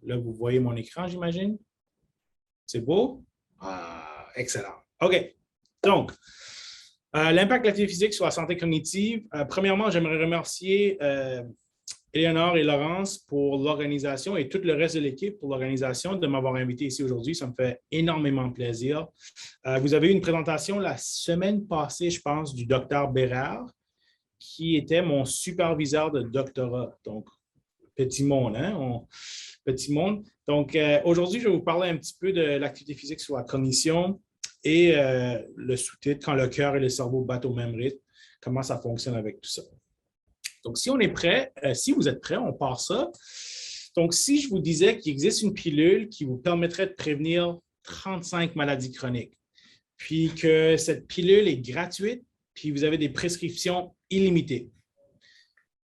Là, vous voyez mon écran, j'imagine. C'est beau? Ah, excellent. OK. Donc, l'impact de l'activité physique sur la santé cognitive. Premièrement, j'aimerais remercier Éléonore et Laurence pour l'organisation et tout le reste de l'équipe pour l'organisation de m'avoir invité ici aujourd'hui. Ça me fait énormément plaisir. Vous avez eu une présentation la semaine passée, je pense, du docteur Bérard, qui était mon superviseur de doctorat. Donc, petit monde, hein? Petit monde. Donc, aujourd'hui, je vais vous parler un petit peu de l'activité physique sur la cognition et le sous-titre, quand le cœur et le cerveau battent au même rythme, comment ça fonctionne avec tout ça. Donc, si on est prêt, si vous êtes prêts, on part ça. Donc, si je vous disais qu'il existe une pilule qui vous permettrait de prévenir 35 maladies chroniques, puis que cette pilule est gratuite, puis vous avez des prescriptions illimitées.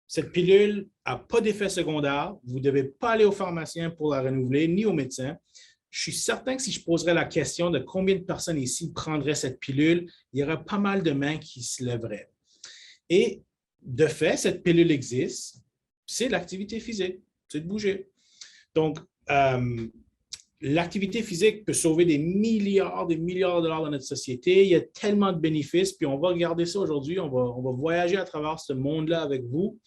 Cette pilule n'a pas d'effet secondaire. Vous ne devez pas aller au pharmacien pour la renouveler, ni au médecin. Je suis certain que si je poserais la question de combien de personnes ici prendraient cette pilule, il y aurait pas mal de mains qui se lèveraient. Et de fait, cette pilule existe, c'est l'activité physique, c'est de bouger. Donc, l'activité physique peut sauver des milliards de dollars dans notre société. Il y a tellement de bénéfices, puis on va regarder ça aujourd'hui, on va voyager à travers ce monde-là avec vous.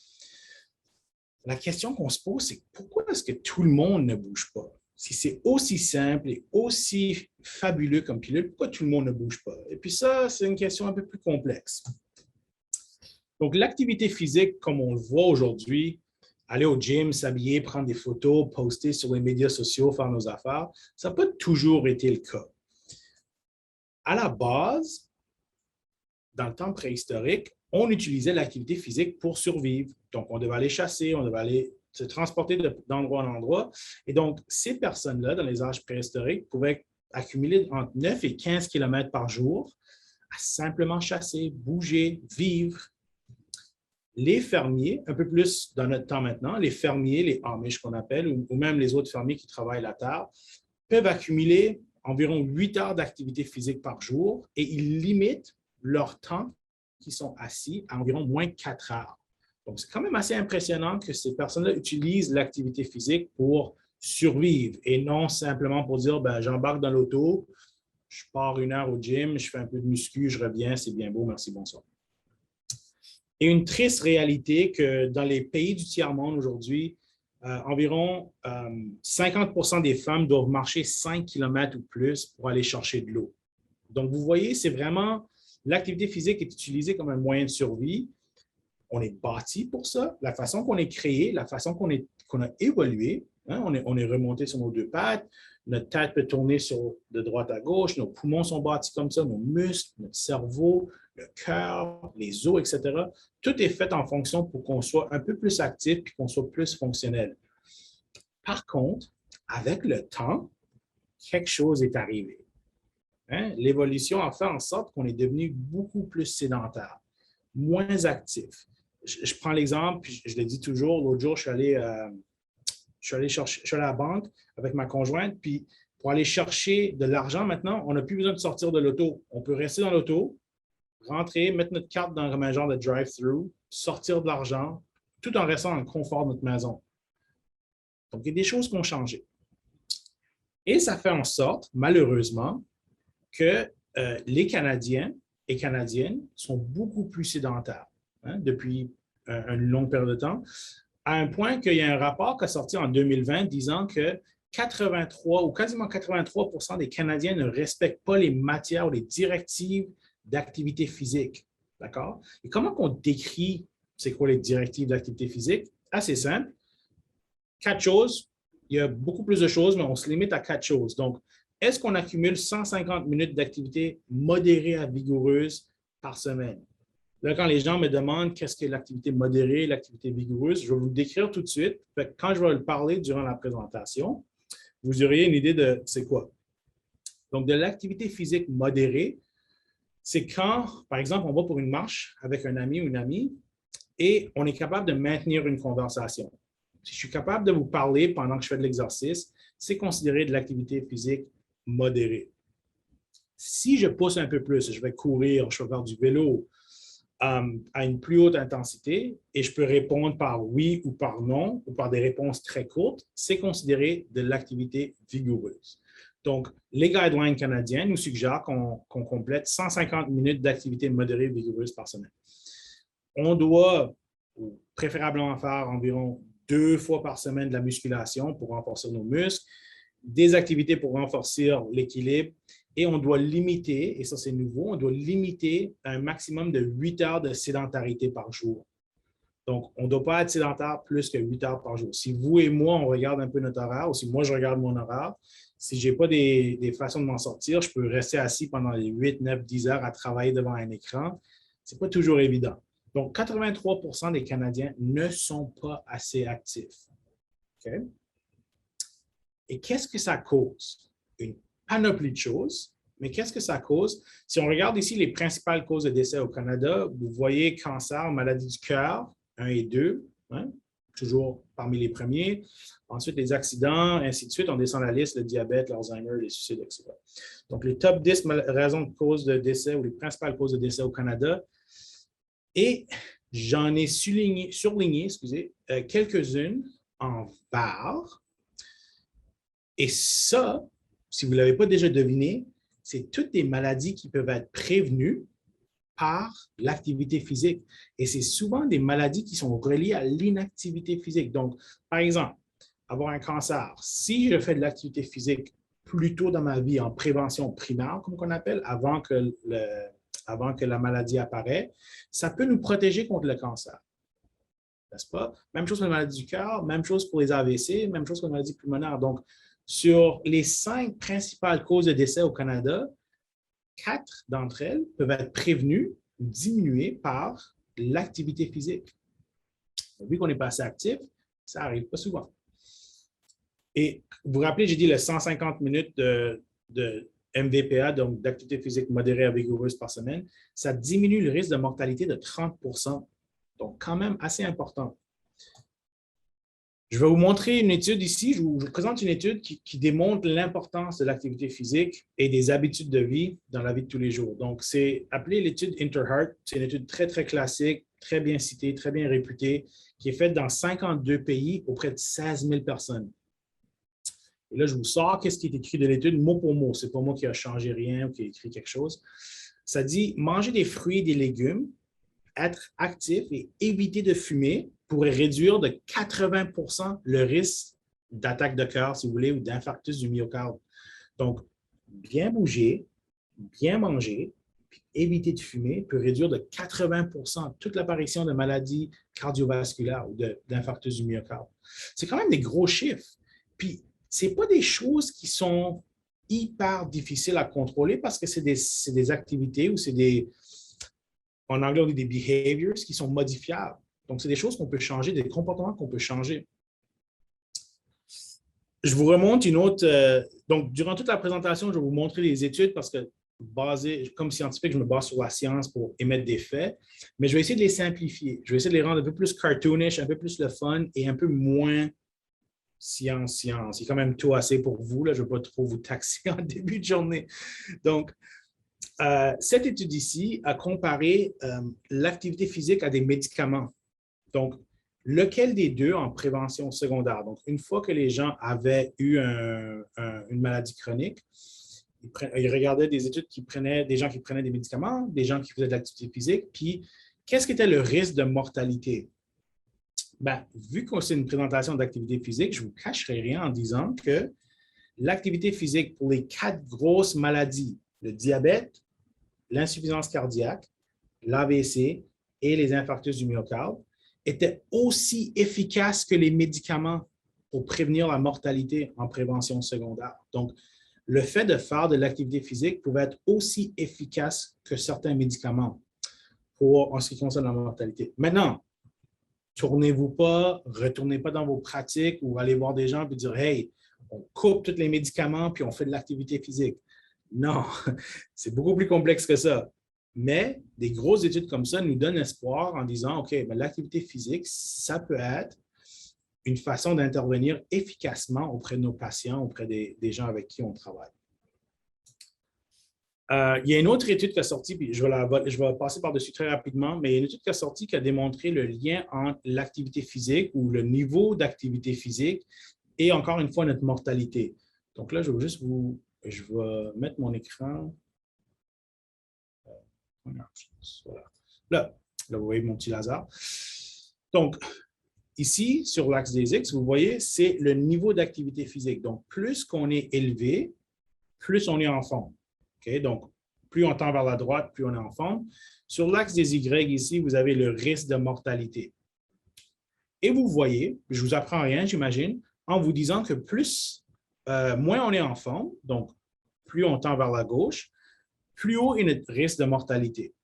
La question qu'on se pose, c'est pourquoi est-ce que tout le monde ne bouge pas? Si c'est aussi simple et aussi fabuleux comme pilule, pourquoi tout le monde ne bouge pas? Et puis ça, c'est une question un peu plus complexe. Donc, l'activité physique, comme on le voit aujourd'hui, aller au gym, s'habiller, prendre des photos, poster sur les médias sociaux, faire nos affaires, ça n'a pas toujours été le cas. À la base, dans le temps préhistorique, on utilisait l'activité physique pour survivre. Donc, on devait aller chasser, on devait aller se transporter d'endroit en endroit. Et donc, ces personnes-là, dans les âges préhistoriques, pouvaient accumuler entre 9 et 15 km par jour à simplement chasser, bouger, vivre. Les fermiers, un peu plus dans notre temps maintenant, les fermiers, les Amish qu'on appelle, ou même les autres fermiers qui travaillent la terre, peuvent accumuler environ 8 heures d'activité physique par jour et ils limitent leur temps qui sont assis à environ moins 4 heures. Donc, c'est quand même assez impressionnant que ces personnes-là utilisent l'activité physique pour survivre et non simplement pour dire, ben, j'embarque dans l'auto, je pars 1 heure au gym, je fais un peu de muscu, je reviens, c'est bien beau, merci, bonsoir. Et une triste réalité que dans les pays du tiers-monde aujourd'hui, environ 50% des femmes doivent marcher 5 km ou plus pour aller chercher de l'eau. Donc, vous voyez, c'est vraiment, l'activité physique est utilisée comme un moyen de survie. On est bâti pour ça. La façon qu'on est créé, la façon qu'on a évolué, hein, on est remonté sur nos 2 pattes, notre tête peut tourner de droite à gauche, nos poumons sont bâtis comme ça, nos muscles, notre cerveau, le cœur, les os, etc. Tout est fait en fonction pour qu'on soit un peu plus actif et qu'on soit plus fonctionnel. Par contre, avec le temps, quelque chose est arrivé. Hein? L'évolution a fait en sorte qu'on est devenu beaucoup plus sédentaire, moins actif. Je prends l'exemple, puis je le dis toujours, l'autre jour, je suis allé à la banque avec ma conjointe, puis pour aller chercher de l'argent maintenant, on n'a plus besoin de sortir de l'auto. On peut rester dans l'auto, rentrer, mettre notre carte dans un genre de drive-thru, sortir de l'argent, tout en restant dans le confort de notre maison. Donc, il y a des choses qui ont changé. Et ça fait en sorte, malheureusement, que les Canadiens et Canadiennes sont beaucoup plus sédentaires depuis une longue période de temps, à un point qu'il y a un rapport qui est sorti en 2020 disant que 83 ou quasiment 83% des Canadiens ne respectent pas les matières ou les directives d'activité physique. D'accord? Et comment on décrit c'est quoi les directives d'activité physique? Assez simple. 4 choses. Il y a beaucoup plus de choses, mais on se limite à 4 choses. Donc, est-ce qu'on accumule 150 minutes d'activité modérée à vigoureuse par semaine? Là, quand les gens me demandent qu'est-ce que l'activité modérée, l'activité vigoureuse, je vais vous le décrire tout de suite. Quand je vais le parler durant la présentation, vous aurez une idée de c'est quoi. Donc, de l'activité physique modérée, c'est quand, par exemple, on va pour une marche avec un ami ou une amie et on est capable de maintenir une conversation. Si je suis capable de vous parler pendant que je fais de l'exercice, c'est considéré de l'activité physique modérée. Si je pousse un peu plus, je vais courir, je vais faire du vélo, à une plus haute intensité et je peux répondre par oui ou par non ou par des réponses très courtes, c'est considéré de l'activité vigoureuse. Donc, les guidelines canadiens nous suggèrent qu'on complète 150 minutes d'activité modérée vigoureuse par semaine. On doit préférablement faire environ 2 fois par semaine de la musculation pour renforcer nos muscles, des activités pour renforcer l'équilibre et on doit limiter, et ça c'est nouveau, on doit limiter un maximum de 8 heures de sédentarité par jour. Donc, on ne doit pas être sédentaire plus que 8 heures par jour. Si vous et moi, on regarde un peu notre horaire, ou si moi je regarde mon horaire, si je n'ai pas des façons de m'en sortir, je peux rester assis pendant les 8, 9, 10 heures à travailler devant un écran. Ce n'est pas toujours évident. Donc, 83% des Canadiens ne sont pas assez actifs. Okay? Et qu'est-ce que ça cause? Une panoplie de choses, mais qu'est-ce que ça cause? Si on regarde ici les principales causes de décès au Canada, vous voyez cancer, maladie du cœur, 1 et 2, hein, toujours parmi les premiers. Ensuite, les accidents, ainsi de suite. On descend la liste, le diabète, l'Alzheimer, les suicides, etc. Donc, les top 10 raisons de cause de décès ou les principales causes de décès au Canada. Et j'en ai surligné quelques-unes en vert. Et ça, si vous ne l'avez pas déjà deviné, c'est toutes des maladies qui peuvent être prévenues par l'activité physique. Et c'est souvent des maladies qui sont reliées à l'inactivité physique. Donc, par exemple, avoir un cancer, si je fais de l'activité physique plus tôt dans ma vie en prévention primaire, comme on appelle, avant que la maladie apparaît, ça peut nous protéger contre le cancer. N'est-ce pas? Même chose pour les maladies du cœur, même chose pour les AVC, même chose pour les maladies pulmonaires. Donc, sur les 5 principales causes de décès au Canada, 4 d'entre elles peuvent être prévenues ou diminuées par l'activité physique. Vu qu'on n'est pas assez actif, ça n'arrive pas souvent. Et vous vous rappelez, j'ai dit le 150 minutes de MVPA, donc d'activité physique modérée à vigoureuse par semaine, ça diminue le risque de mortalité de 30%. Donc, quand même assez important. Je vais vous montrer une étude ici. Je vous présente une étude qui démontre l'importance de l'activité physique et des habitudes de vie dans la vie de tous les jours. Donc, c'est appelé l'étude Interheart. C'est une étude très, très classique, très bien citée, très bien réputée, qui est faite dans 52 pays auprès de 16 000 personnes. Et là, je vous sors qu'est-ce qui est écrit de l'étude mot pour mot. Ce n'est pas moi qui a changé rien ou qui a écrit quelque chose. Ça dit manger des fruits et des légumes, être actif et éviter de fumer pourrait réduire de 80% le risque d'attaque de cœur, si vous voulez, ou d'infarctus du myocarde. Donc, bien bouger, bien manger, puis éviter de fumer peut réduire de 80% toute l'apparition de maladies cardiovasculaires ou d'infarctus du myocarde. C'est quand même des gros chiffres. Puis, ce n'est pas des choses qui sont hyper difficiles à contrôler parce que c'est des activités ou c'est des... En anglais, on dit des behaviors qui sont modifiables. Donc, c'est des choses qu'on peut changer, des comportements qu'on peut changer. Je vous remonte une autre. Donc, durant toute la présentation, je vais vous montrer les études parce que, comme scientifique, je me base sur la science pour émettre des faits, mais je vais essayer de les simplifier. Je vais essayer de les rendre un peu plus cartoonish, un peu plus le fun et un peu moins science. C'est quand même tout assez pour vous. Là. Je ne veux pas trop vous taxer en début de journée. Donc, cette étude ici a comparé l'activité physique à des médicaments. Donc, lequel des deux en prévention secondaire? Donc, une fois que les gens avaient eu une maladie chronique, ils regardaient des études qui prenaient des gens qui prenaient des médicaments, des gens qui faisaient de l'activité physique, puis qu'est-ce qu'était le risque de mortalité? Bien, vu que c'est une présentation d'activité physique, je ne vous cacherai rien en disant que l'activité physique pour les 4 grosses maladies, le diabète, l'insuffisance cardiaque, l'AVC et les infarctus du myocarde, était aussi efficace que les médicaments pour prévenir la mortalité en prévention secondaire. Donc, le fait de faire de l'activité physique pouvait être aussi efficace que certains médicaments en ce qui concerne la mortalité. Maintenant, tournez-vous pas, retournez pas dans vos pratiques ou allez voir des gens et dire « Hey, on coupe tous les médicaments puis on fait de l'activité physique ». Non, c'est beaucoup plus complexe que ça. Mais des grosses études comme ça nous donnent espoir en disant, OK, l'activité physique, ça peut être une façon d'intervenir efficacement auprès de nos patients, auprès des gens avec qui on travaille. Il y a une autre étude qui est sortie, puis je vais passer par-dessus très rapidement, mais il y a une étude qui est sortie qui a démontré le lien entre l'activité physique ou le niveau d'activité physique et encore une fois notre mortalité. Donc là, je vais mettre mon écran. Voilà. Là, vous voyez mon petit laser. Donc, ici, sur l'axe des X, vous voyez, c'est le niveau d'activité physique. Donc, plus qu'on est élevé, plus on est en forme. Okay? Donc, plus on tend vers la droite, plus on est en forme. Sur l'axe des Y, ici, vous avez le risque de mortalité. Et vous voyez, je ne vous apprends rien, j'imagine, en vous disant que moins on est en forme, donc plus on tend vers la gauche, plus haut est notre risque de mortalité.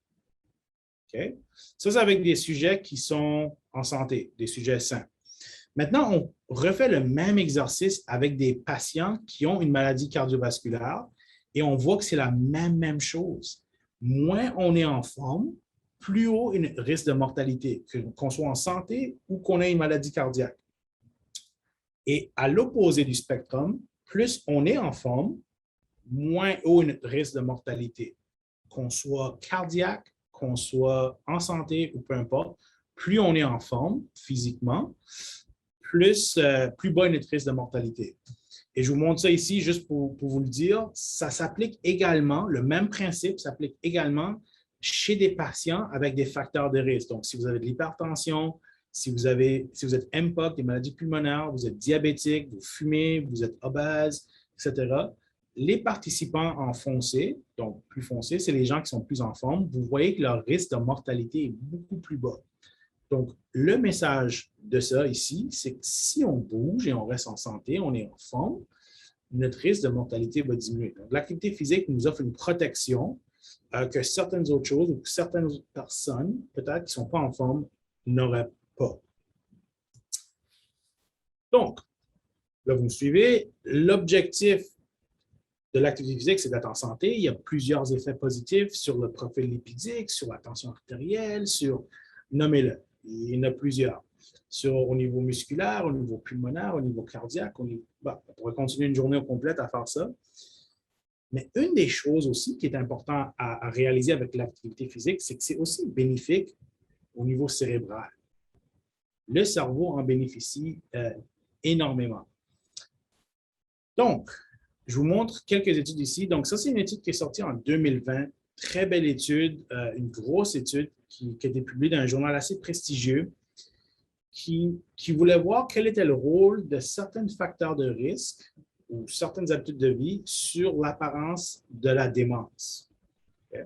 Okay? Ça, c'est avec des sujets qui sont en santé, des sujets sains. Maintenant, on refait le même exercice avec des patients qui ont une maladie cardiovasculaire et on voit que c'est la même chose. Moins on est en forme, plus haut est le risque de mortalité, qu'on soit en santé ou qu'on ait une maladie cardiaque. Et à l'opposé du spectrum, plus on est en forme, moins haut est le risque de mortalité. Qu'on soit cardiaque, qu'on soit en santé ou peu importe, plus on est en forme physiquement, plus bas est notre risque de mortalité. Et je vous montre ça ici juste pour vous le dire. Ça s'applique également, le même principe s'applique également chez des patients avec des facteurs de risque. Donc, si vous avez de l'hypertension, si vous êtes MPOC, des maladies pulmonaires, vous êtes diabétique, vous fumez, vous êtes obèse, etc., les participants en foncé, donc plus foncé, c'est les gens qui sont plus en forme, vous voyez que leur risque de mortalité est beaucoup plus bas. Donc, le message de ça ici, c'est que si on bouge et on reste en santé, on est en forme, notre risque de mortalité va diminuer. Donc, l'activité physique nous offre une protection que certaines autres choses ou que certaines autres personnes, peut-être qui ne sont pas en forme, n'auraient pas. Donc, là, vous me suivez. L'objectif de l'activité physique, c'est d'être en santé. Il y a plusieurs effets positifs sur le profil lipidique, sur la tension artérielle, nommez-le. Il y en a plusieurs. Au niveau musculaire, au niveau pulmonaire, au niveau cardiaque, on pourrait continuer une journée complète à faire ça. Mais une des choses aussi qui est importante à réaliser avec l'activité physique, c'est que c'est aussi bénéfique au niveau cérébral. Le cerveau en bénéficie énormément. Donc, je vous montre quelques études ici. Donc, ça, c'est une étude qui est sortie en 2020. Très belle étude, une grosse étude qui a été publiée dans un journal assez prestigieux qui voulait voir quel était le rôle de certains facteurs de risque ou certaines habitudes de vie sur l'apparence de la démence. Okay?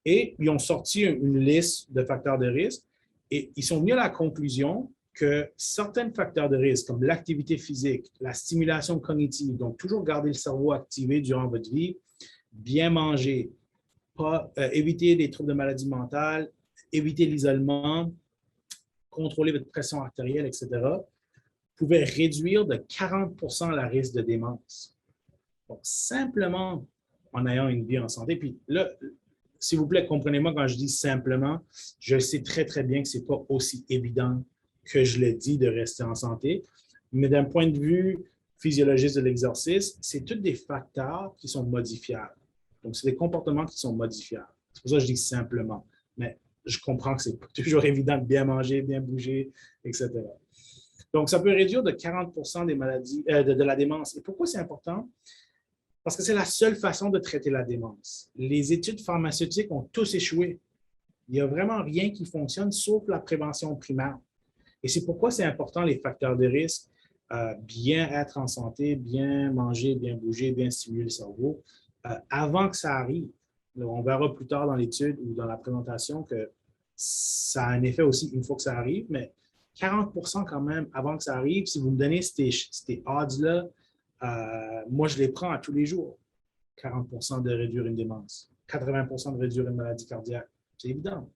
Et ils ont sorti une liste de facteurs de risque et ils sont venus à la conclusion que certains facteurs de risque, comme l'activité physique, la stimulation cognitive, donc toujours garder le cerveau activé durant votre vie, bien manger, éviter des troubles de maladie mentale, éviter l'isolement, contrôler votre pression artérielle, etc., pouvait réduire de 40% le risque de démence. Donc, simplement en ayant une vie en santé. Puis là, s'il vous plaît, comprenez-moi quand je dis simplement, je sais très, très bien que ce n'est pas aussi évident que je le dis de rester en santé, mais d'un point de vue physiologiste de l'exercice, c'est tous des facteurs qui sont modifiables. Donc, c'est des comportements qui sont modifiables. C'est pour ça que je dis simplement. Mais je comprends que ce n'est pas toujours évident de bien manger, bien bouger, etc. Donc, ça peut réduire de 40% des maladies, de la démence. Et pourquoi c'est important? Parce que c'est la seule façon de traiter la démence. Les études pharmaceutiques ont tous échoué. Il n'y a vraiment rien qui fonctionne sauf la prévention primaire. Et c'est pourquoi c'est important les facteurs de risque, bien être en santé, bien manger, bien bouger, bien stimuler le cerveau, avant que ça arrive. Là, on verra plus tard dans l'étude ou dans la présentation que ça a un effet aussi une fois que ça arrive, mais 40% quand même avant que ça arrive, si vous me donnez ces odds-là, moi, je les prends à tous les jours. 40% de réduire une démence, 80% de réduire une maladie cardiaque. C'est évident.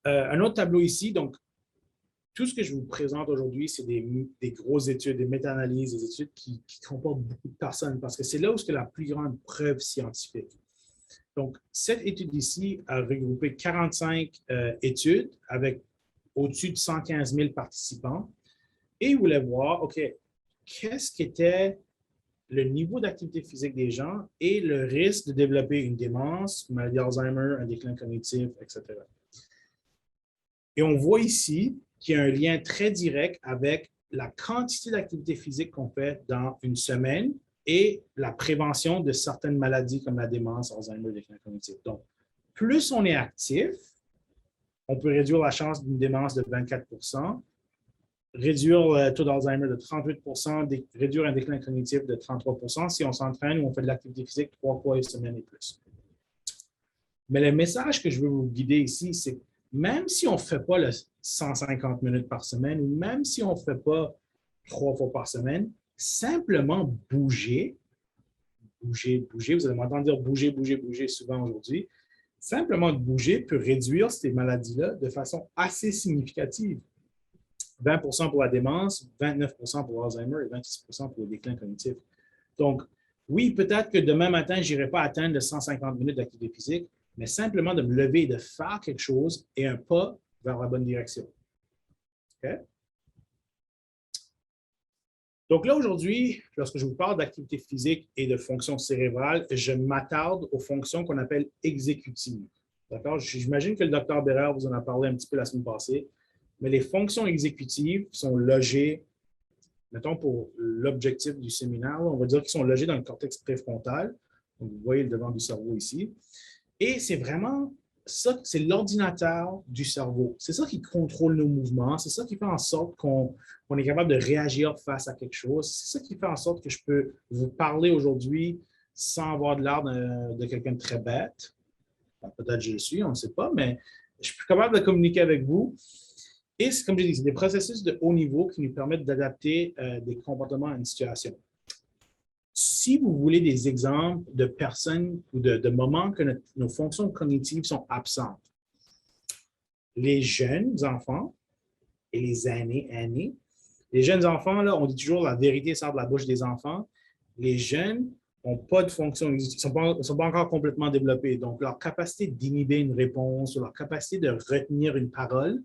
Un autre tableau ici, donc, tout ce que je vous présente aujourd'hui, c'est des grosses études, des méta-analyses, des études qui comportent beaucoup de personnes parce que c'est là où il y a la plus grande preuve scientifique. Donc, cette étude ici a regroupé 45 études avec au-dessus de 115 000 participants et ils voulaient voir, OK, qu'est-ce qui était le niveau d'activité physique des gens et le risque de développer une démence, une maladie d'Alzheimer, un déclin cognitif, etc. Et on voit ici qu'il y a un lien très direct avec la quantité d'activité physique qu'on fait dans une semaine et la prévention de certaines maladies comme la démence, Alzheimer, déclin cognitif. Donc, plus on est actif, on peut réduire la chance d'une démence de 24 réduire le taux d'Alzheimer de 38 réduire un déclin cognitif de 33 si on s'entraîne ou on fait de l'activité physique 3 fois une semaine et plus. Mais le message que je veux vous guider ici, c'est que même si on ne fait pas le 150 minutes par semaine ou même si on ne fait pas 3 fois par semaine, simplement bouger, vous allez m'entendre dire bouger souvent aujourd'hui, simplement de bouger peut réduire ces maladies-là de façon assez significative. 20 pour la démence, 29 pour l'Alzheimer et 26 pour le déclin cognitif. Donc, oui, peut-être que demain matin, je n'irai pas atteindre les 150 minutes d'activité physique, mais simplement de me lever et de faire quelque chose est un pas vers la bonne direction. OK? Donc là, aujourd'hui, lorsque je vous parle d'activité physique et de fonctions cérébrales, je m'attarde aux fonctions qu'on appelle exécutives. D'accord? J'imagine que le docteur Bérard vous en a parlé un petit peu la semaine passée, mais les fonctions exécutives sont logées, mettons pour l'objectif du séminaire, on va dire qu'ils sont logés dans le cortex préfrontal. Donc, vous voyez le devant du cerveau ici. Et c'est vraiment ça, c'est l'ordinateur du cerveau. C'est ça qui contrôle nos mouvements. C'est ça qui fait en sorte qu'on est capable de réagir face à quelque chose. C'est ça qui fait en sorte que je peux vous parler aujourd'hui sans avoir de l'air de quelqu'un de très bête. Enfin, peut-être je le suis, on ne sait pas, mais je suis capable de communiquer avec vous. Et comme je dis, c'est des processus de haut niveau qui nous permettent d'adapter des comportements à une situation. Si vous voulez des exemples de personnes ou de moments que nos fonctions cognitives sont absentes, les jeunes enfants et les aînés, les jeunes enfants, là, on dit toujours la vérité sort de la bouche des enfants. Les jeunes n'ont pas de fonction, ils ne sont pas encore complètement développés. Donc, leur capacité d'inhiber une réponse ou leur capacité de retenir une parole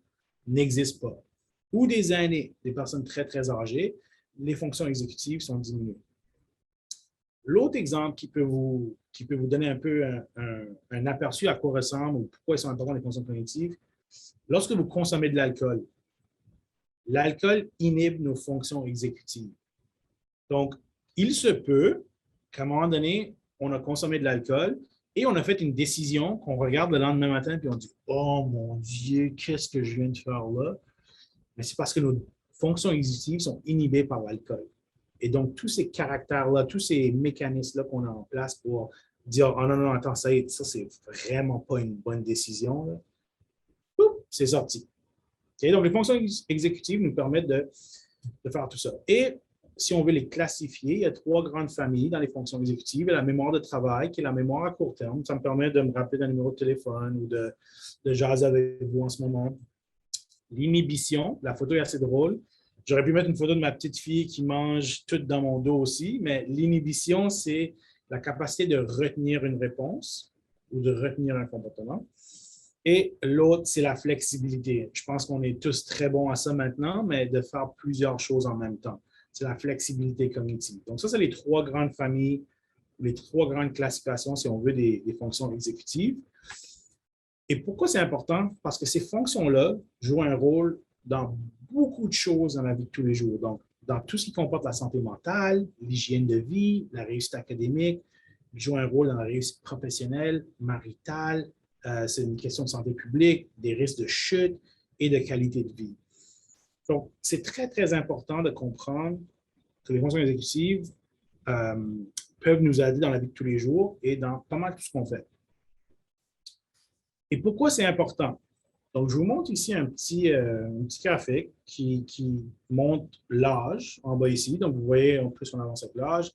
n'existe pas. Ou des aînés, des personnes très, très âgées, les fonctions exécutives sont diminuées. L'autre exemple qui peut vous donner un peu un aperçu à quoi ressemblent ou pourquoi ils sont importants les fonctions cognitives, lorsque vous consommez de l'alcool, l'alcool inhibe nos fonctions exécutives. Donc, il se peut qu'à un moment donné, on a consommé de l'alcool et on a fait une décision qu'on regarde le lendemain matin et on dit « Oh mon Dieu, qu'est-ce que je viens de faire là? » Mais c'est parce que nos fonctions exécutives sont inhibées par l'alcool. Et donc, tous ces caractères-là, tous ces mécanismes-là qu'on a en place pour dire « Oh non, non, attends, ça c'est vraiment pas une bonne décision. » C'est sorti. Okay? Donc, les fonctions exécutives nous permettent de faire tout ça. Et si on veut les classifier, il y a 3 grandes familles dans les fonctions exécutives. Il y a la mémoire de travail, qui est la mémoire à court terme. Ça me permet de me rappeler d'un numéro de téléphone ou de jaser avec vous en ce moment. L'inhibition, la photo est assez drôle. J'aurais pu mettre une photo de ma petite fille qui mange tout dans mon dos aussi, mais l'inhibition, c'est la capacité de retenir une réponse ou de retenir un comportement. Et l'autre, c'est la flexibilité. Je pense qu'on est tous très bons à ça maintenant, mais de faire plusieurs choses en même temps. C'est la flexibilité cognitive. Donc ça, c'est les 3 grandes familles, les 3 grandes classifications, si on veut, des fonctions exécutives. Et pourquoi c'est important? Parce que ces fonctions-là jouent un rôle dans beaucoup de choses dans la vie de tous les jours. Donc, dans tout ce qui comporte la santé mentale, l'hygiène de vie, la réussite académique, ils jouent un rôle dans la réussite professionnelle, maritale, c'est une question de santé publique, des risques de chute et de qualité de vie. Donc, c'est très, très important de comprendre que les fonctions exécutives peuvent nous aider dans la vie de tous les jours et dans pas mal tout ce qu'on fait. Et pourquoi c'est important? Donc, je vous montre ici un petit graphique qui montre l'âge en bas ici. Donc, vous voyez, en plus, on avance avec l'âge.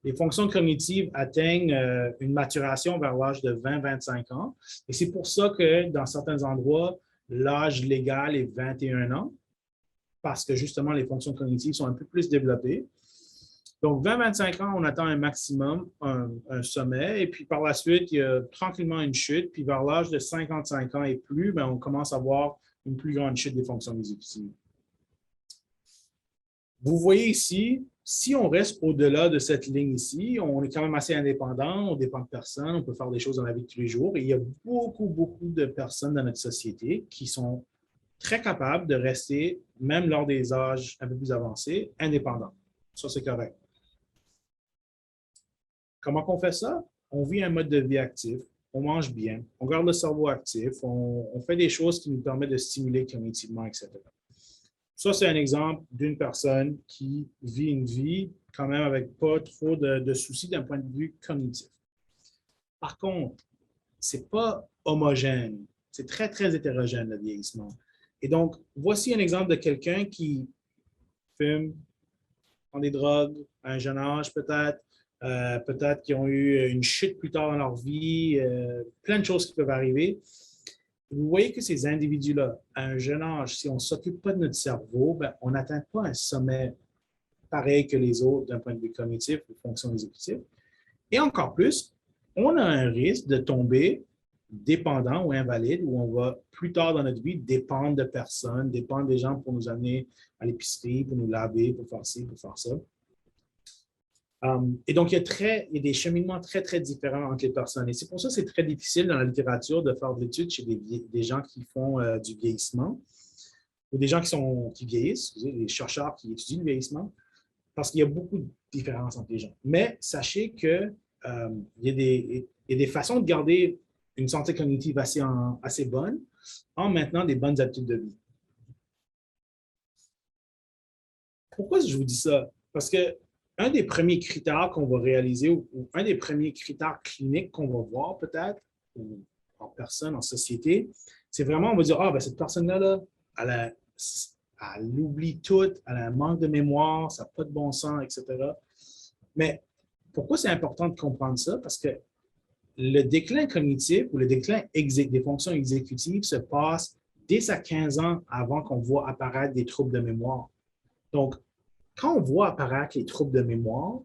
Les fonctions cognitives atteignent une maturation vers l'âge de 20-25 ans. Et c'est pour ça que dans certains endroits, l'âge légal est 21 ans, parce que justement, les fonctions cognitives sont un peu plus développées. Donc, 20-25 ans, on attend un maximum, un sommet, et puis par la suite, il y a tranquillement une chute, puis vers l'âge de 55 ans et plus, bien, on commence à voir une plus grande chute des fonctions exécutives. Vous voyez ici si on reste au-delà de cette ligne ici, on est quand même assez indépendant, on dépend de personne, on peut faire des choses dans la vie de tous les jours. Et il y a beaucoup, beaucoup de personnes dans notre société qui sont très capables de rester, même lors des âges un peu plus avancés, indépendants. Ça, c'est correct. Comment on fait ça? On vit un mode de vie actif, on mange bien, on garde le cerveau actif, on fait des choses qui nous permettent de stimuler cognitivement, etc. Ça, c'est un exemple d'une personne qui vit une vie quand même avec pas trop de soucis d'un point de vue cognitif. Par contre, ce n'est pas homogène. C'est très, très hétérogène, le vieillissement. Et donc, voici un exemple de quelqu'un qui fume, prend des drogues à un jeune âge peut-être, peut-être qu'ils ont eu une chute plus tard dans leur vie, plein de choses qui peuvent arriver. Vous voyez que ces individus-là, à un jeune âge, si on ne s'occupe pas de notre cerveau, ben, on n'atteint pas un sommet pareil que les autres d'un point de vue cognitif ou fonction exécutive. Et encore plus, on a un risque de tomber dépendant ou invalide, où on va plus tard dans notre vie dépendre de personnes, dépendre des gens pour nous amener à l'épicerie, pour nous laver, pour faire ci, pour faire ça. Et donc, il y a des cheminements très, très différents entre les personnes. Et c'est pour ça que c'est très difficile dans la littérature de faire de l'étude chez des gens qui font du vieillissement ou des gens qui vieillissent, les chercheurs qui étudient le vieillissement, parce qu'il y a beaucoup de différences entre les gens. Mais sachez qu'il y a des façons de garder une santé cognitive assez bonne en maintenant des bonnes habitudes de vie. Pourquoi je vous dis ça? Parce que un des premiers critères qu'on va réaliser ou un des premiers critères cliniques qu'on va voir peut-être en personne, en société, c'est vraiment, on va dire, cette personne-là, elle oublie tout, elle a un manque de mémoire, ça n'a pas de bon sens, etc. Mais pourquoi c'est important de comprendre ça? Parce que le déclin cognitif ou le déclin des fonctions exécutives se passe dès à 15 ans avant qu'on voit apparaître des troubles de mémoire. Donc, quand on voit apparaître les troubles de mémoire,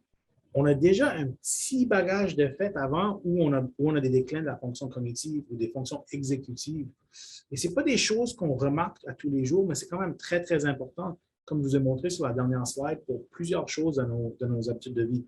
on a déjà un petit bagage de fait avant où on a des déclins de la fonction cognitive ou des fonctions exécutives. Et ce n'est pas des choses qu'on remarque à tous les jours, mais c'est quand même très, très important, comme je vous ai montré sur la dernière slide, pour plusieurs choses de nos habitudes de vie.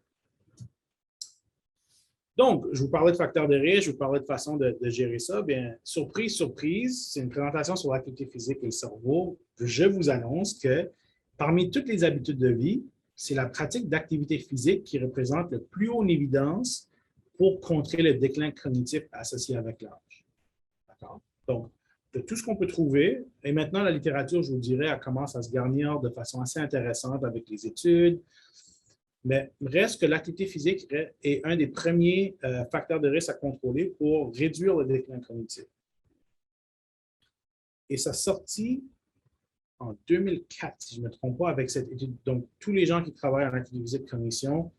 Donc, je vous parlais de facteurs de risque, je vous parlais de façon de gérer ça. Bien, surprise, surprise, c'est une présentation sur l'activité physique et le cerveau. Je vous annonce que parmi toutes les habitudes de vie, c'est la pratique d'activité physique qui représente le plus haut en évidence pour contrer le déclin cognitif associé avec l'âge. D'accord? Donc, de tout ce qu'on peut trouver, et maintenant la littérature, je vous dirais, elle commence à se garnir de façon assez intéressante avec les études, mais reste que l'activité physique est un des premiers facteurs de risque à contrôler pour réduire le déclin cognitif. Et ça sortit en 2004, si je ne me trompe pas, avec cette étude. Donc, tous les gens qui travaillent en activité physique cognition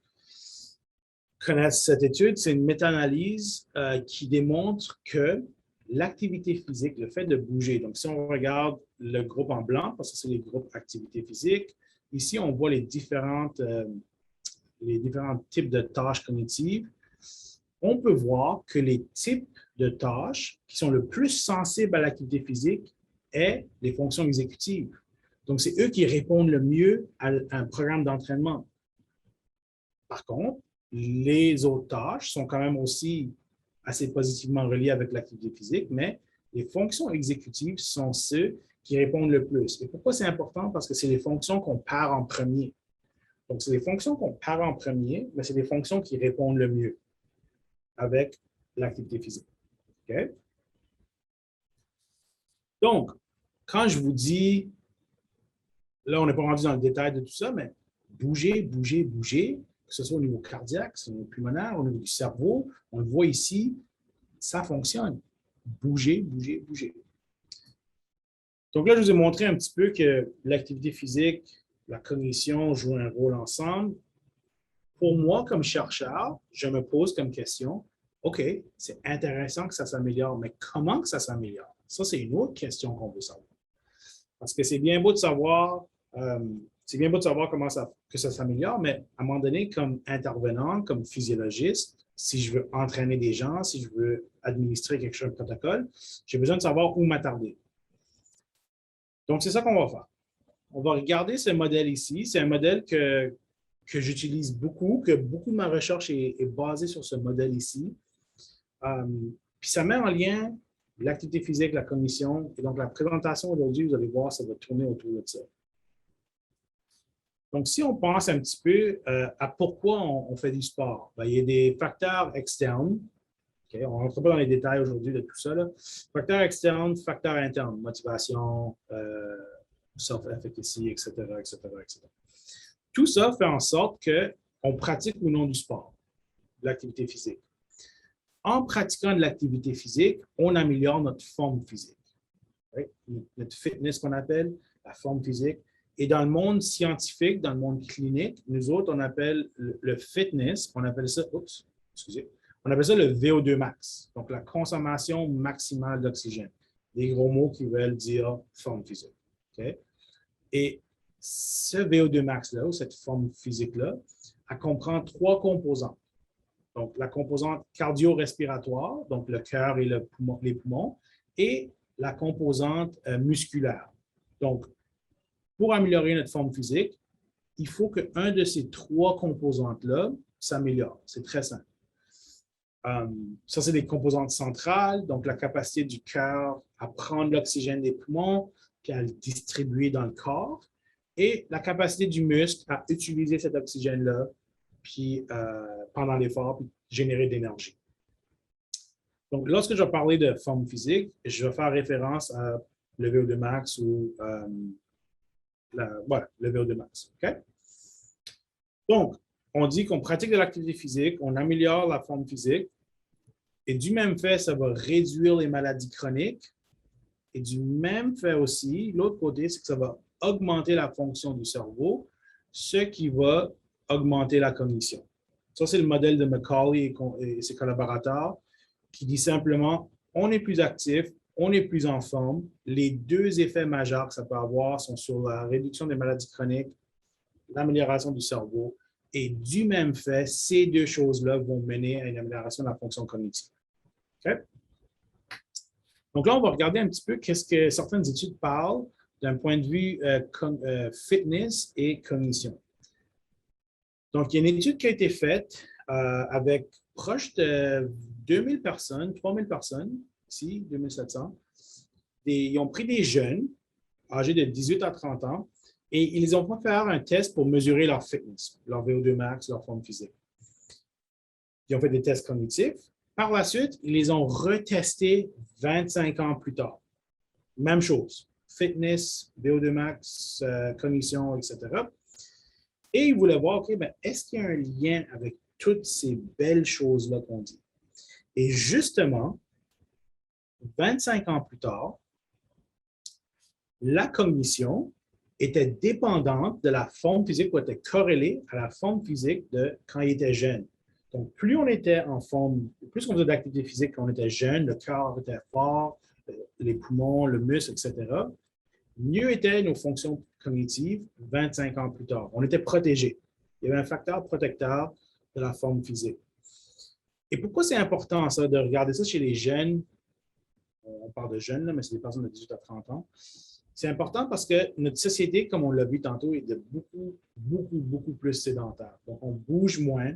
connaissent cette étude. C'est une méta-analyse qui démontre que l'activité physique, le fait de bouger, donc si on regarde le groupe en blanc, parce que c'est les groupes activité physique, ici, on voit les différents types de tâches cognitives. On peut voir que les types de tâches qui sont le plus sensibles à l'activité physique est les fonctions exécutives. Donc, c'est eux qui répondent le mieux à un programme d'entraînement. Par contre, les autres tâches sont quand même aussi assez positivement reliées avec l'activité physique, mais les fonctions exécutives sont ceux qui répondent le plus. Et pourquoi c'est important? Parce que c'est les fonctions qu'on part en premier. Donc, c'est les fonctions qu'on part en premier, mais c'est les fonctions qui répondent le mieux avec l'activité physique. Okay? Donc, quand je vous dis, là, on n'est pas rendu dans le détail de tout ça, mais bouger, bouger, bouger, que ce soit au niveau cardiaque, au niveau pulmonaire, au niveau du cerveau, on le voit ici, ça fonctionne. Bouger, bouger, bouger. Donc là, je vous ai montré un petit peu que l'activité physique, la cognition jouent un rôle ensemble. Pour moi, comme chercheur, je me pose comme question, OK, c'est intéressant que ça s'améliore, mais comment que ça s'améliore? Ça, c'est une autre question qu'on veut savoir. Parce que c'est bien beau de savoir, comment que ça s'améliore, mais à un moment donné, comme intervenant, comme physiologiste, si je veux entraîner des gens, si je veux administrer quelque chose de protocole, j'ai besoin de savoir où m'attarder. Donc, c'est ça qu'on va faire. On va regarder ce modèle ici. C'est un modèle que que j'utilise beaucoup, que beaucoup de ma recherche est basée sur ce modèle ici. Puis ça met en lien l'activité physique, la cognition. Et donc, la présentation aujourd'hui, vous allez voir, ça va tourner autour de ça. Donc, si on pense un petit peu à pourquoi on fait du sport, bien, il y a des facteurs externes. Okay? On ne rentre pas dans les détails aujourd'hui de tout ça. Là. Facteurs externes, facteurs internes, motivation, self-efficacy, etc., etc., etc. Tout ça fait en sorte qu'on pratique ou non du sport, de l'activité physique. En pratiquant de l'activité physique, on améliore notre forme physique. Right? Notre fitness qu'on appelle, la forme physique. Et dans le monde scientifique, dans le monde clinique, nous autres, on appelle le fitness, on appelle ça, on appelle ça le VO2 max, donc la consommation maximale d'oxygène. Des gros mots qui veulent dire forme physique. Okay? Et ce VO2 max-là, ou cette forme physique-là, elle comprend 3 composantes. Donc, la composante cardio-respiratoire, donc le cœur et les poumons, et la composante musculaire. Donc, pour améliorer notre forme physique, il faut qu'un de ces 3 composantes-là s'améliore. C'est très simple. Ça, c'est des composantes centrales, donc la capacité du cœur à prendre l'oxygène des poumons puis à le distribuer dans le corps, et la capacité du muscle à utiliser cet oxygène-là puis pendant l'effort, puis générer de l'énergie. Donc, lorsque je vais parler de forme physique, je vais faire référence à le VO2 max ou le VO2 max. Okay? Donc, on dit qu'on pratique de l'activité physique, on améliore la forme physique, et du même fait, ça va réduire les maladies chroniques, et du même fait aussi, l'autre côté, c'est que ça va augmenter la fonction du cerveau, ce qui va augmenter la cognition. Ça, c'est le modèle de Macaulay et ses collaborateurs qui dit simplement, on est plus actif, on est plus en forme. Les 2 effets majeurs que ça peut avoir sont sur la réduction des maladies chroniques, l'amélioration du cerveau, et du même fait, ces 2 choses-là vont mener à une amélioration de la fonction cognitive. Okay? Donc là, on va regarder un petit peu qu'est-ce que certaines études parlent d'un point de vue fitness et cognition. Donc, il y a une étude qui a été faite avec proche de 2000 personnes, 3000 personnes, ici, 2700. Ils ont pris des jeunes âgés de 18 à 30 ans et ils les ont fait faire un test pour mesurer leur fitness, leur VO2 max, leur forme physique. Ils ont fait des tests cognitifs. Par la suite, ils les ont retestés 25 ans plus tard. Même chose, fitness, VO2 max, cognition, etc. Et ils voulaient voir, OK, ben, est-ce qu'il y a un lien avec toutes ces belles choses-là qu'on dit? Et justement, 25 ans plus tard, la cognition était dépendante de la forme physique ou était corrélée à la forme physique de quand il était jeune. Donc, plus on était en forme, plus on faisait d'activité physique quand on était jeune, le cœur était fort, les poumons, le muscle, etc., mieux étaient nos fonctions cognitives 25 ans plus tard. On était protégés. Il y avait un facteur protecteur de la forme physique. Et pourquoi c'est important, ça, de regarder ça chez les jeunes? On parle de jeunes, là, mais c'est des personnes de 18 à 30 ans. C'est important parce que notre société, comme on l'a vu tantôt, est de beaucoup plus sédentaire. Donc, on bouge moins.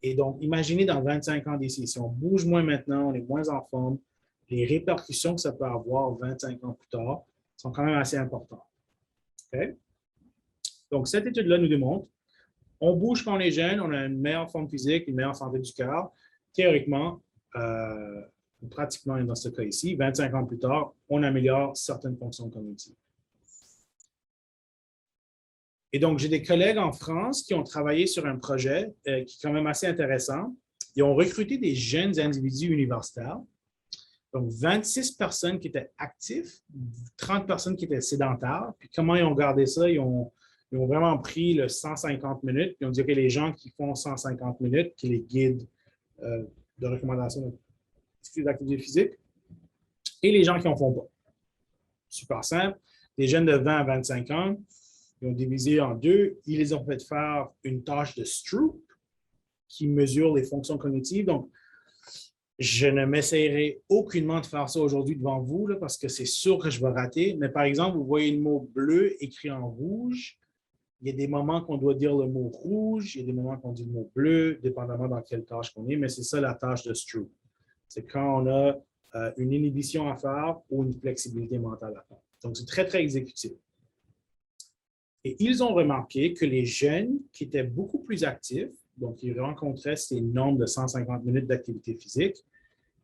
Et donc, imaginez dans 25 ans d'ici, si on bouge moins maintenant, on est moins en forme, les répercussions que ça peut avoir 25 ans plus tard sont quand même assez importantes. Okay? Donc, cette étude-là nous démontre, on bouge quand on est jeune, on a une meilleure forme physique, une meilleure santé du cœur. Théoriquement, pratiquement dans ce cas ici, 25 ans plus tard, on améliore certaines fonctions cognitives. Et donc, j'ai des collègues en France qui ont travaillé sur un projet qui est quand même assez intéressant. Ils ont recruté des jeunes individus universitaires, donc 26 personnes qui étaient actifs, 30 personnes qui étaient sédentaires. Puis comment ils ont gardé ça? Ils ont vraiment pris le 150 minutes, puis ils ont dit que les gens qui font 150 minutes, qui les guident de recommandation d'activité physique, et les gens qui n'en font pas. Super simple. Des jeunes de 20 à 25 ans, ils ont divisé en 2. Ils les ont fait faire une tâche de Stroop qui mesure les fonctions cognitives. Donc, je ne m'essayerai aucunement de faire ça aujourd'hui devant vous là, parce que c'est sûr que je vais rater. Mais par exemple, vous voyez le mot bleu écrit en rouge. il y a des moments qu'on doit dire le mot rouge, il y a des moments qu'on dit le mot bleu, dépendamment dans quelle tâche qu'on est, mais c'est ça la tâche de Stroop. C'est quand on a une inhibition à faire ou une flexibilité mentale à faire. Donc, c'est très, très exécutif. Et ils ont remarqué que les jeunes qui étaient beaucoup plus actifs, donc ils rencontraient ces nombres de 150 minutes d'activité physique,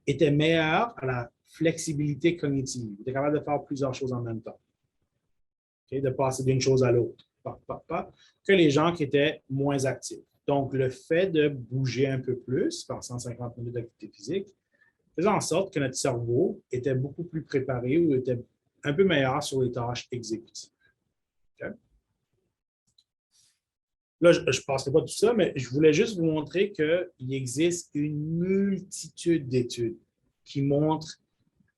étaient meilleurs à la flexibilité cognitive. Ils étaient capables de faire plusieurs choses en même temps. Okay? De passer d'une chose à l'autre, que les gens qui étaient moins actifs. Donc, le fait de bouger un peu plus par 150 minutes d'activité physique faisait en sorte que notre cerveau était beaucoup plus préparé ou était un peu meilleur sur les tâches exécutives. Okay? Là, je ne passerai pas tout ça, mais je voulais juste vous montrer qu'il existe une multitude d'études qui montrent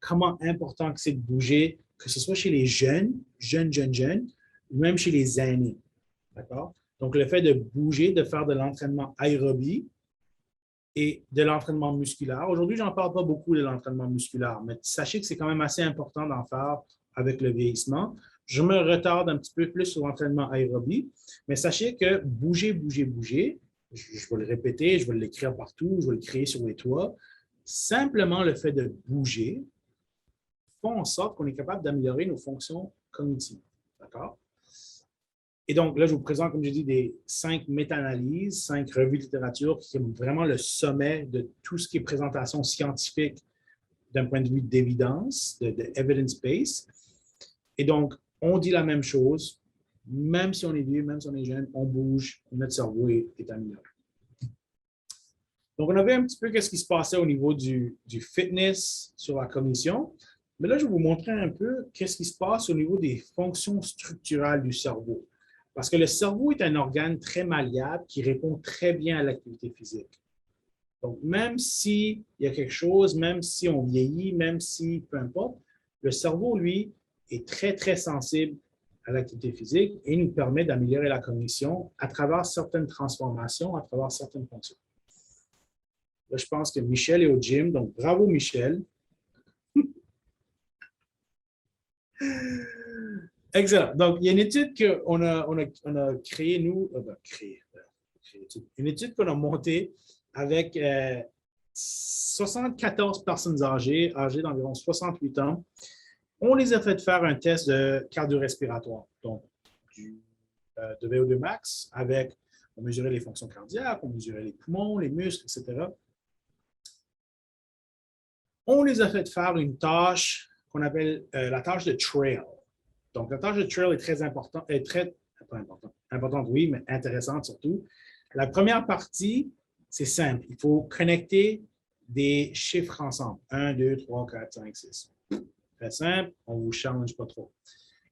comment important c'est de bouger, que ce soit chez les jeunes, ou même chez les aînés. D'accord? Donc, le fait de bouger, de faire de l'entraînement aérobie et de l'entraînement musculaire. Aujourd'hui, je n'en parle pas beaucoup de l'entraînement musculaire, mais sachez que c'est quand même assez important d'en faire avec le vieillissement. Je me retarde un petit peu plus sur l'entraînement aérobie, mais sachez que bouger, je vais le répéter, je vais l'écrire partout, je vais le créer sur les toits. Simplement le fait de bouger fait en sorte qu'on est capable d'améliorer nos fonctions cognitives. D'accord? Et donc, là, je vous présente, comme je dis, des 5 méta-analyses, 5 revues de littérature qui sont vraiment le sommet de tout ce qui est présentation scientifique d'un point de vue d'évidence, de evidence-based. Et donc, on dit la même chose, même si on est vieux, même si on est jeune, on bouge, notre cerveau est amélioré. Donc, on avait un petit peu ce qui se passait au niveau du fitness sur la cognition. Mais là, je vais vous montrer un peu ce qui se passe au niveau des fonctions structurales du cerveau. Parce que le cerveau est un organe très malléable qui répond très bien à l'activité physique. Donc, même s'il y a quelque chose, même si on vieillit, même si, peu importe, le cerveau, lui, est très, très sensible à l'activité physique et nous permet d'améliorer la cognition à travers certaines transformations, à travers certaines fonctions. Là, je pense que Michel est au gym, donc bravo Michel. Excellent. Donc, il y a une étude qu'on a créée, nous, une étude qu'on a montée avec 74 personnes âgées d'environ 68 ans. On les a fait faire un test de cardio-respiratoire, donc de VO2 max, on mesurait les fonctions cardiaques, on mesurait les poumons, les muscles, etc. On les a fait faire une tâche qu'on appelle la tâche de trail. Donc, la tâche de trail est très importante, importante, oui, mais intéressante surtout. La première partie, c'est simple. Il faut connecter des chiffres ensemble. 1, 2, 3, 4, 5, 6. Très simple, on ne vous challenge pas trop.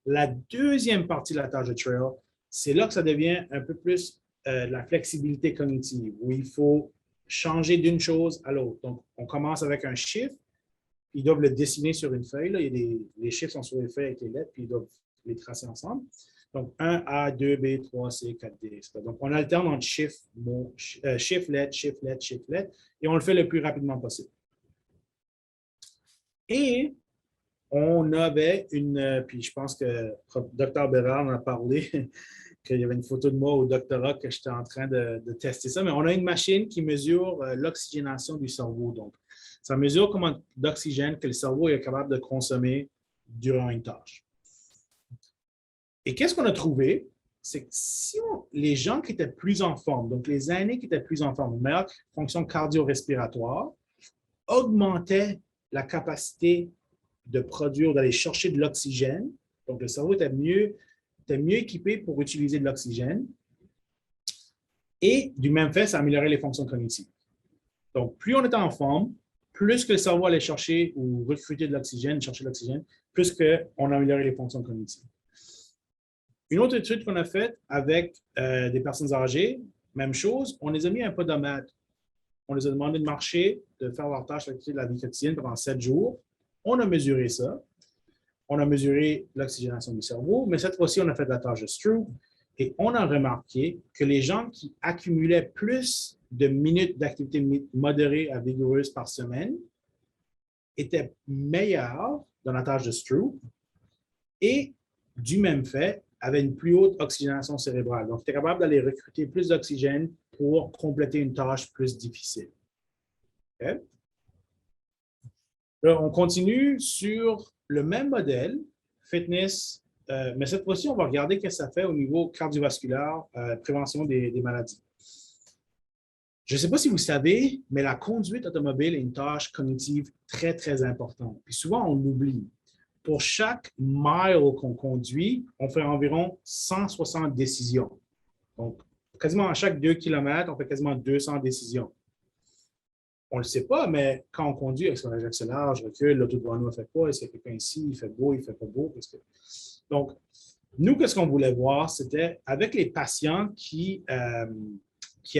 La deuxième partie de la tâche de trail, c'est là que ça devient un peu plus la flexibilité cognitive, où il faut changer d'une chose à l'autre. Donc, on commence avec un chiffre, ils doivent le dessiner sur une feuille. Là. Les chiffres sont sur les feuilles avec les lettres, puis ils doivent les tracer ensemble. Donc, 1A, 2B, 3C, 4D, etc. Donc, on alterne entre chiffre, lettre, et on le fait le plus rapidement possible. Et on avait puis je pense que Dr. Bérard en a parlé, qu'il y avait une photo de moi au doctorat que j'étais en train de tester ça, mais on a une machine qui mesure l'oxygénation du cerveau. Donc, ça mesure comment d'oxygène que le cerveau est capable de consommer durant une tâche. Et qu'est-ce qu'on a trouvé? C'est que si les gens qui étaient plus en forme, donc les aînés qui étaient plus en forme, une meilleure fonction cardio-respiratoire, augmentaient la capacité de produire, d'aller chercher de l'oxygène. Donc, le cerveau était mieux équipé pour utiliser de l'oxygène. Et du même fait, ça améliorait les fonctions cognitives. Donc, plus on était en forme, plus que le cerveau allait chercher ou recruter de l'oxygène, chercher de l'oxygène, plus qu'on améliorait les fonctions cognitives. Une autre étude qu'on a faite avec des personnes âgées, même chose, on les a mis un podomètre. On les a demandé de marcher, de faire leur tâche de la vie quotidienne pendant 7 jours. On a mesuré ça. On a mesuré l'oxygénation du cerveau, mais cette fois-ci, on a fait la tâche de Stroop et on a remarqué que les gens qui accumulaient plus de minutes d'activité modérée à vigoureuse par semaine étaient meilleurs dans la tâche de Stroop et, du même fait, avaient une plus haute oxygénation cérébrale. Donc, tu es capable d'aller recruter plus d'oxygène pour compléter une tâche plus difficile. Okay? Là, on continue sur le même modèle, fitness, mais cette fois-ci, on va regarder ce que ça fait au niveau cardiovasculaire, prévention des maladies. Je ne sais pas si vous savez, mais la conduite automobile est une tâche cognitive très, très importante. Puis souvent, on l'oublie. Pour chaque mile qu'on conduit, on fait environ 160 décisions. Donc, quasiment à chaque 2 km, on fait quasiment 200 décisions. On ne le sait pas, mais quand on conduit, est-ce que j'accélère, je recule, l'auto devant nous ne fait pas, est-ce qu'il y a quelqu'un ici, il fait beau, il ne fait pas beau? Donc, nous, qu'est-ce qu'on voulait voir, c'était avec les patients qui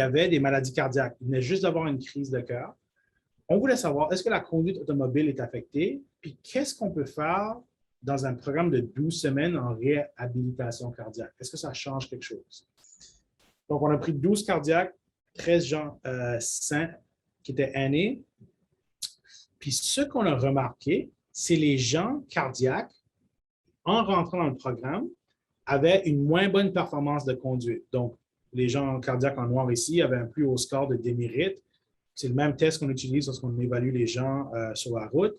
avaient des maladies cardiaques, ils venaient juste d'avoir une crise de cœur, on voulait savoir, est-ce que la conduite automobile est affectée, puis qu'est-ce qu'on peut faire dans un programme de 12 semaines en réhabilitation cardiaque? Est-ce que ça change quelque chose? Donc, on a pris 12 cardiaques, 13 gens sains qui étaient aînés. Puis, ce qu'on a remarqué, c'est les gens cardiaques, en rentrant dans le programme, avaient une moins bonne performance de conduite. Donc, les gens cardiaques en noir ici avaient un plus haut score de démérite. C'est le même test qu'on utilise lorsqu'on évalue les gens sur la route.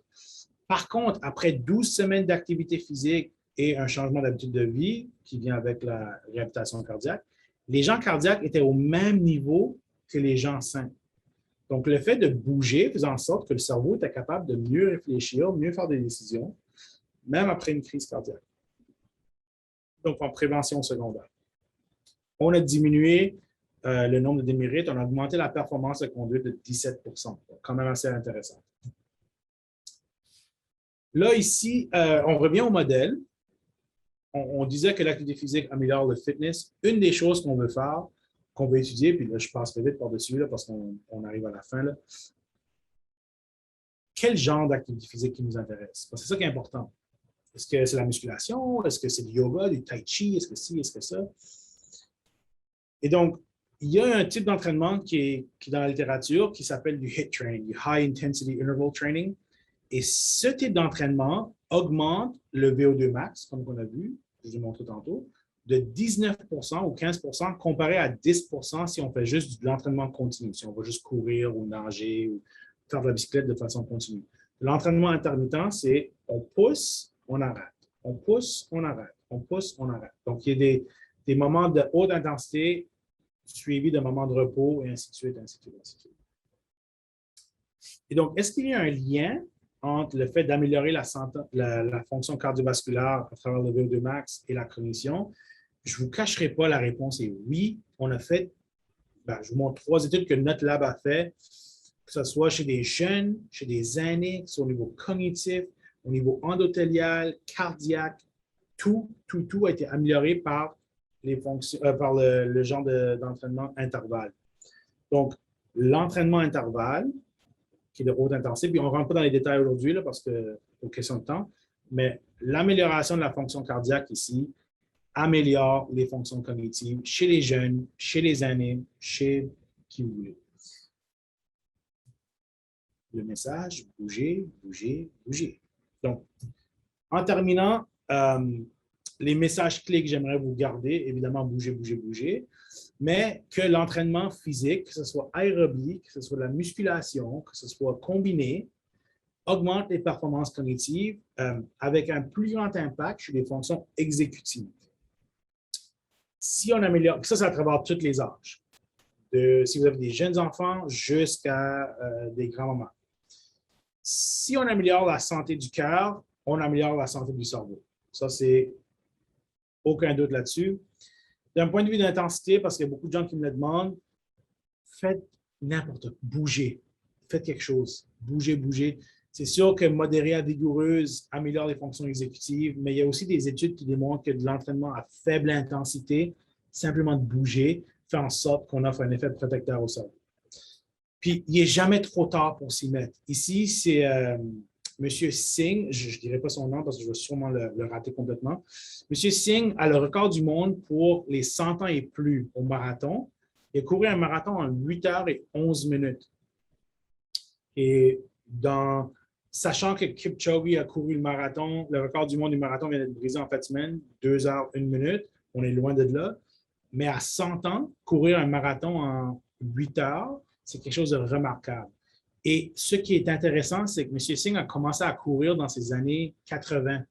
Par contre, après 12 semaines d'activité physique et un changement d'habitude de vie qui vient avec la réhabilitation cardiaque, les gens cardiaques étaient au même niveau que les gens sains. Donc, le fait de bouger faisait en sorte que le cerveau était capable de mieux réfléchir, mieux faire des décisions, même après une crise cardiaque. Donc, en prévention secondaire. On a diminué le nombre de démérites, on a augmenté la performance de conduite de 17 %. Donc, quand même assez intéressant. Là, ici, on revient au modèle. On disait que l'activité physique améliore le fitness. Une des choses qu'on veut faire, qu'on veut étudier, puis là, je passerai vite par-dessus parce qu'on arrive à la fin. Là. Quel genre d'activité physique qui nous intéresse? C'est ça qui est important. Est-ce que c'est la musculation? Est-ce que c'est du yoga, du tai chi? Est-ce que ci? Est-ce que ça? Et donc, il y a un type d'entraînement qui est dans la littérature qui s'appelle du HIIT training, du High Intensity Interval Training. Et ce type d'entraînement augmente le VO2 max, comme on a vu, je vous ai montré tantôt, de 19 % ou 15 % comparé à 10 % si on fait juste de l'entraînement continu, si on va juste courir ou nager ou faire de la bicyclette de façon continue. L'entraînement intermittent, c'est on pousse, on arrête. On pousse, on arrête. On pousse, on arrête. Donc, il y a des moments de haute intensité suivis de moments de repos et ainsi de suite, ainsi de suite, ainsi de suite. Et donc, est-ce qu'il y a un lien entre le fait d'améliorer la fonction cardiovasculaire à travers le VO2 max et la cognition? Je ne vous cacherai pas, la réponse est oui. On a fait, je vous montre 3 études que notre lab a fait, que ce soit chez des jeunes, chez des aînés, que ce soit au niveau cognitif, au niveau endothélial, cardiaque, tout a été amélioré par le genre d'entraînement intervalle. Donc, l'entraînement intervalle, qui est de haute intensité, puis on ne rentre pas dans les détails aujourd'hui parce que pour question de temps, mais l'amélioration de la fonction cardiaque ici améliore les fonctions cognitives chez les jeunes, chez les aînés, chez qui vous voulez. Le message, bouger, bouger, bouger. Donc, en terminant, les messages clés que j'aimerais vous garder, évidemment, bouger, bouger, bouger, mais que l'entraînement physique, que ce soit aérobie, que ce soit la musculation, que ce soit combiné, augmente les performances cognitives avec un plus grand impact sur les fonctions exécutives. Si on améliore, ça, c'est à travers tous les âges, si vous avez des jeunes enfants jusqu'à des grands-mamans. Si on améliore la santé du cœur, on améliore la santé du cerveau. Ça, c'est aucun doute là-dessus. D'un point de vue d'intensité, parce qu'il y a beaucoup de gens qui me le demandent, faites n'importe quoi, bougez, faites quelque chose, bougez, bougez. C'est sûr que modérée à vigoureuse améliore les fonctions exécutives, mais il y a aussi des études qui démontrent que de l'entraînement à faible intensité, simplement de bouger, fait en sorte qu'on offre un effet protecteur au cerveau. Puis, il n'est jamais trop tard pour s'y mettre. Ici, c'est M. Singh, je ne dirai pas son nom parce que je vais sûrement le rater complètement. M. Singh a le record du monde pour les 100 ans et plus au marathon. Il a couru un marathon en 8 heures et 11 minutes. Et dans sachant que Kipchoge a couru le marathon, le record du monde du marathon vient d'être brisé en fin de semaine, 2 heures, 1 minute, on est loin de là. Mais à 100 ans, courir un marathon en 8 heures, c'est quelque chose de remarquable. Et ce qui est intéressant, c'est que M. Singh a commencé à courir dans ses années 80.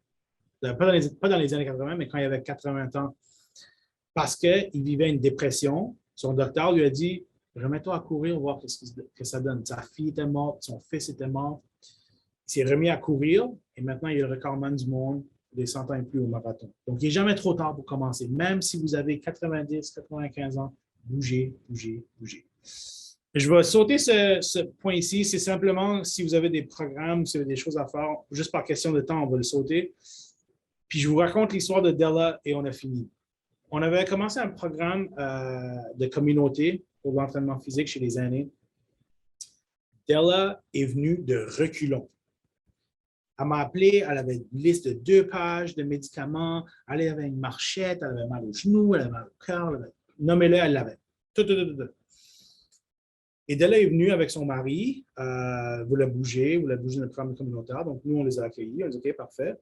Pas dans les années 80, mais quand il avait 80 ans. Parce qu'il vivait une dépression. Son docteur lui a dit, remets-toi à courir, voir ce que ça donne. Sa fille était morte, son fils était mort. Il s'est remis à courir et maintenant, il est le recordman du monde des 100 ans et plus au marathon. Donc, il n'est jamais trop tard pour commencer. Même si vous avez 90, 95 ans, bougez, bougez, bougez. Je vais sauter ce point ici. C'est simplement si vous avez des programmes, si vous avez des choses à faire, juste par question de temps, on va le sauter. Puis je vous raconte l'histoire de Della et on a fini. On avait commencé un programme de communauté pour l'entraînement physique chez les aînés. Della est venue de reculons. Elle m'a appelé, elle avait une liste de 2 pages de médicaments, elle avait une marchette, elle avait mal au genou, elle avait mal au cœur, nommez-le, elle l'avait. Tout. Et Della est venue avec son mari, voulait bouger notre programme communautaire, donc nous, on les a accueillis, on a dit « OK, parfait ».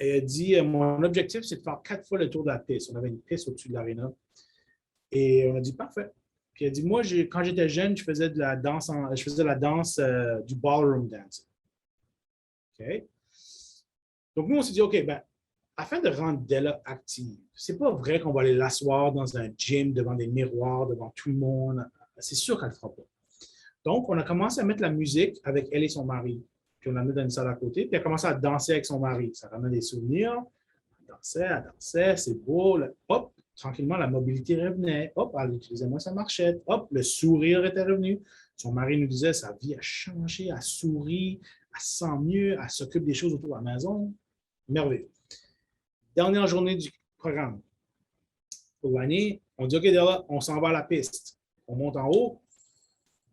Et elle dit, mon objectif, c'est de faire 4 fois le tour de la piste. On avait une piste au-dessus de l'aréna. Et on a dit, parfait. Puis elle dit, moi, quand j'étais jeune, je faisais de la danse, du ballroom dance. OK? Donc, nous, on s'est dit, OK, ben, afin de rendre Della active, c'est pas vrai qu'on va aller l'asseoir dans un gym devant des miroirs, devant tout le monde. C'est sûr qu'elle ne le fera pas. Donc, on a commencé à mettre la musique avec elle et son mari. Puis on l'a mis dans une salle à côté, puis elle a commencé à danser avec son mari. Ça ramène des souvenirs. Elle dansait, c'est beau. Hop, tranquillement, la mobilité revenait. Hop, elle utilisait moins sa marchette. Hop, le sourire était revenu. Son mari nous disait, sa vie a changé, elle sourit, elle se sent mieux, elle s'occupe des choses autour de la maison. Merveilleux. Dernière journée du programme. Pour l'année, on dit, OK, Della, on s'en va à la piste. On monte en haut.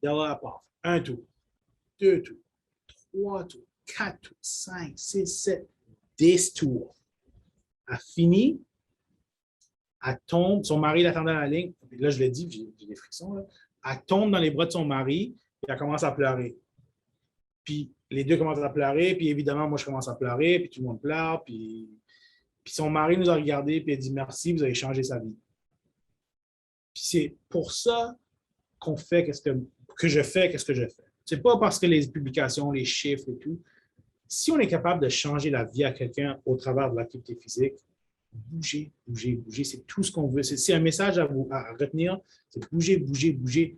Della part. 1 tour, 2 tours. 3 tours, 4 tours, 5, 6, 7, 10 tours. Elle finit, elle tombe, son mari l'attendait à la ligne. Là, je l'ai dit, j'ai des frictions. Là. Elle tombe dans les bras de son mari et elle commence à pleurer. Puis les deux commencent à pleurer, puis évidemment, moi, je commence à pleurer, puis tout le monde pleure. Puis son mari nous a regardés et a dit merci, vous avez changé sa vie. Puis c'est pour ça qu'on fait que je fais qu'est-ce que je fais. C'est pas parce que les publications, les chiffres et tout. Si on est capable de changer la vie à quelqu'un au travers de l'activité physique, bougez, bougez, bougez. C'est tout ce qu'on veut. C'est un message à retenir. C'est bouger, bouger, bouger.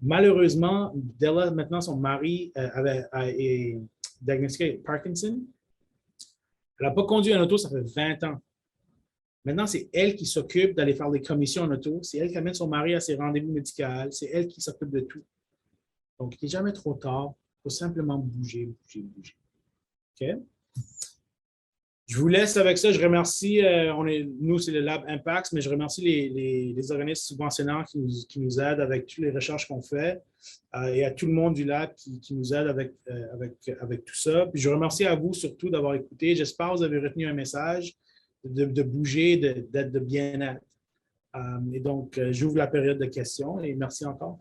Malheureusement, Della, maintenant, son mari est diagnostiqué Parkinson. Elle n'a pas conduit en auto, ça fait 20 ans. Maintenant, c'est elle qui s'occupe d'aller faire des commissions en auto. C'est elle qui amène son mari à ses rendez-vous médicaux. C'est elle qui s'occupe de tout. Donc, il n'est jamais trop tard. Il faut simplement bouger, bouger, bouger. OK? Je vous laisse avec ça. Je remercie, nous, c'est le Lab Impact, mais je remercie les organismes subventionnants qui nous aident avec toutes les recherches qu'on fait et à tout le monde du Lab qui nous aide avec tout ça. Puis je remercie à vous surtout d'avoir écouté. J'espère que vous avez retenu un message de bouger, d'être de bien-être. Et donc, j'ouvre la période de questions et merci encore.